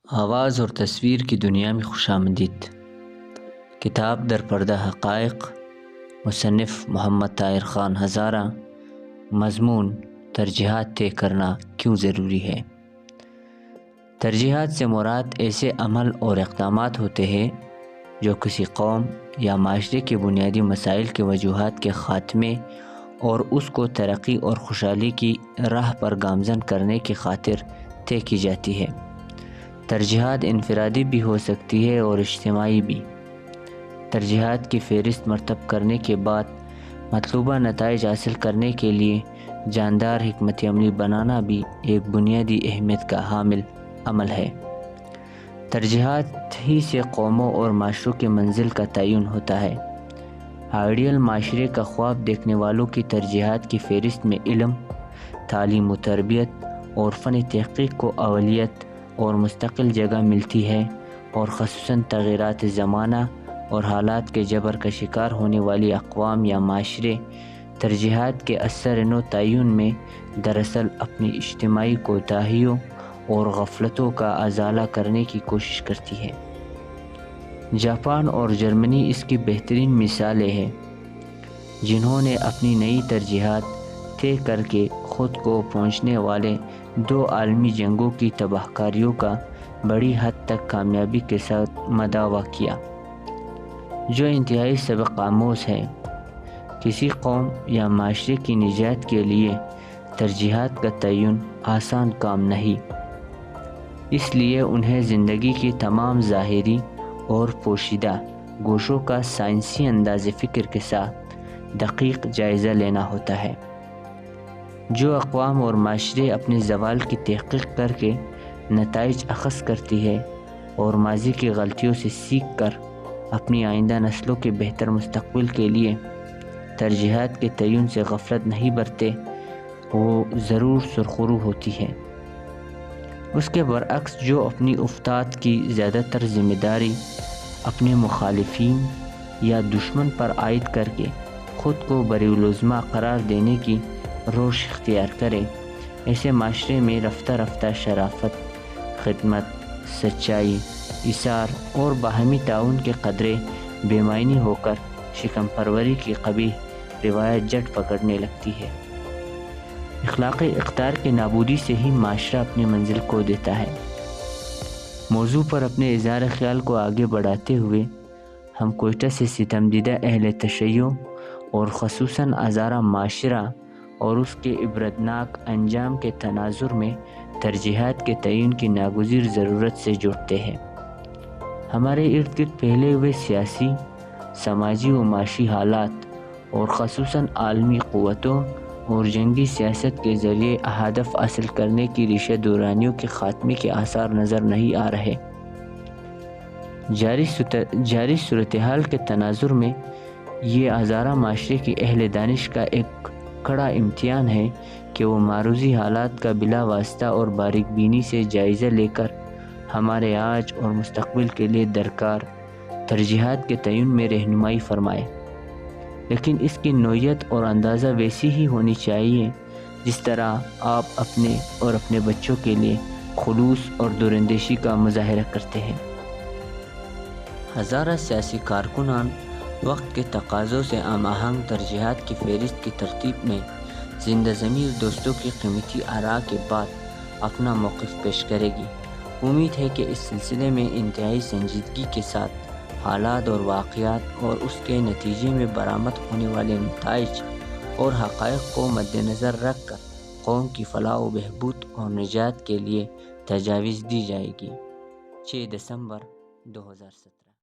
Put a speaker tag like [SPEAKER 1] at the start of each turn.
[SPEAKER 1] آواز اور تصویر کی دنیا میں خوش آمدید۔ کتاب در پردہ حقائق، مصنف محمد طاہر خان ہزارہ۔ مضمون: ترجیحات طے کرنا کیوں ضروری ہے۔ ترجیحات سے مراد ایسے عمل اور اقدامات ہوتے ہیں جو کسی قوم یا معاشرے کے بنیادی مسائل کے وجوہات کے خاتمے اور اس کو ترقی اور خوشحالی کی راہ پر گامزن کرنے کی خاطر طے کی جاتی ہے۔ ترجیحات انفرادی بھی ہو سکتی ہے اور اجتماعی بھی۔ ترجیحات کی فہرست مرتب کرنے کے بعد مطلوبہ نتائج حاصل کرنے کے لیے جاندار حکمت عملی بنانا بھی ایک بنیادی اہمیت کا حامل عمل ہے۔ ترجیحات ہی سے قوموں اور معاشروں کے منزل کا تعین ہوتا ہے۔ آئیڈیل معاشرے کا خواب دیکھنے والوں کی ترجیحات کی فہرست میں علم، تعلیم و تربیت اور فن تحقیق کو اولویت اور مستقل جگہ ملتی ہے، اور خصوصاً تغیرات زمانہ اور حالات کے جبر کا شکار ہونے والی اقوام یا معاشرے ترجیحات کے اثر نو تعین میں دراصل اپنی اجتماعی کوتاہیوں اور غفلتوں کا ازالہ کرنے کی کوشش کرتی ہے۔ جاپان اور جرمنی اس کی بہترین مثالیں ہیں، جنہوں نے اپنی نئی ترجیحات طے کر کے خود کو پہنچنے والے دو عالمی جنگوں کی تباہ کاریوں کا بڑی حد تک کامیابی کے ساتھ مداوا کیا، جو انتہائی سبق آموز ہے۔ کسی قوم یا معاشرے کی نجات کے لیے ترجیحات کا تعین آسان کام نہیں، اس لیے انہیں زندگی کی تمام ظاہری اور پوشیدہ گوشوں کا سائنسی انداز فکر کے ساتھ دقیق جائزہ لینا ہوتا ہے۔ جو اقوام اور معاشرے اپنے زوال کی تحقیق کر کے نتائج اخذ کرتی ہے اور ماضی کی غلطیوں سے سیکھ کر اپنی آئندہ نسلوں کے بہتر مستقبل کے لیے ترجیحات کے تعین سے غفلت نہیں برتے، وہ ضرور سرخرو ہوتی ہے۔ اس کے برعکس جو اپنی افتاد کی زیادہ تر ذمہ داری اپنے مخالفین یا دشمن پر عائد کر کے خود کو بری العظمی قرار دینے کی روش اختیار کرے، ایسے معاشرے میں رفتہ رفتہ شرافت، خدمت، سچائی، ایثار اور باہمی تعاون کے قدرے بے معنی ہو کر شکم پروری کی قبیح روایت جٹ پکڑنے لگتی ہے۔ اخلاقی اقدار کی نابودی سے ہی معاشرہ اپنی منزل کھو دیتا ہے۔ موضوع پر اپنے اظہار خیال کو آگے بڑھاتے ہوئے ہم کوئٹہ سے ستم دیدہ اہل تشیع اور خصوصاً ہزارہ معاشرہ اور اس کے عبرتناک انجام کے تناظر میں ترجیحات کے تعین کی ناگزیر ضرورت سے جڑتے ہیں۔ ہمارے ارد گرد پھیلے ہوئے سیاسی، سماجی و معاشی حالات اور خصوصاً عالمی قوتوں اور جنگی سیاست کے ذریعے ہدف حاصل کرنے کی ریشہ دورانیوں کے خاتمے کے آثار نظر نہیں آ رہے۔ جاری صورتحال کے تناظر میں یہ ہزارہ معاشرے کی اہل دانش کا ایک کڑا امتحان ہے کہ وہ معروضی حالات کا بلا واسطہ اور باریک بینی سے جائزہ لے کر ہمارے آج اور مستقبل کے لیے درکار ترجیحات کے تعین میں رہنمائی فرمائے، لیکن اس کی نوعیت اور اندازہ ویسی ہی ہونی چاہیے جس طرح آپ اپنے اور اپنے بچوں کے لیے خلوص اور دوراندیشی کا مظاہرہ کرتے ہیں۔ ہزارہ سیاسی کارکنان وقت کے تقاضوں سے ہم آہنگ ترجیحات کی فہرست کی ترتیب میں زندہ ضمیر دوستوں کی قیمتی آراء کے بعد اپنا موقف پیش کرے گی۔ امید ہے کہ اس سلسلے میں انتہائی سنجیدگی کے ساتھ حالات اور واقعات اور اس کے نتیجے میں برآمد ہونے والے نتائج اور حقائق کو مد نظر رکھ کر قوم کی فلاح و بہبود اور نجات کے لیے تجاویز دی جائے گی۔ 6 دسمبر 2017۔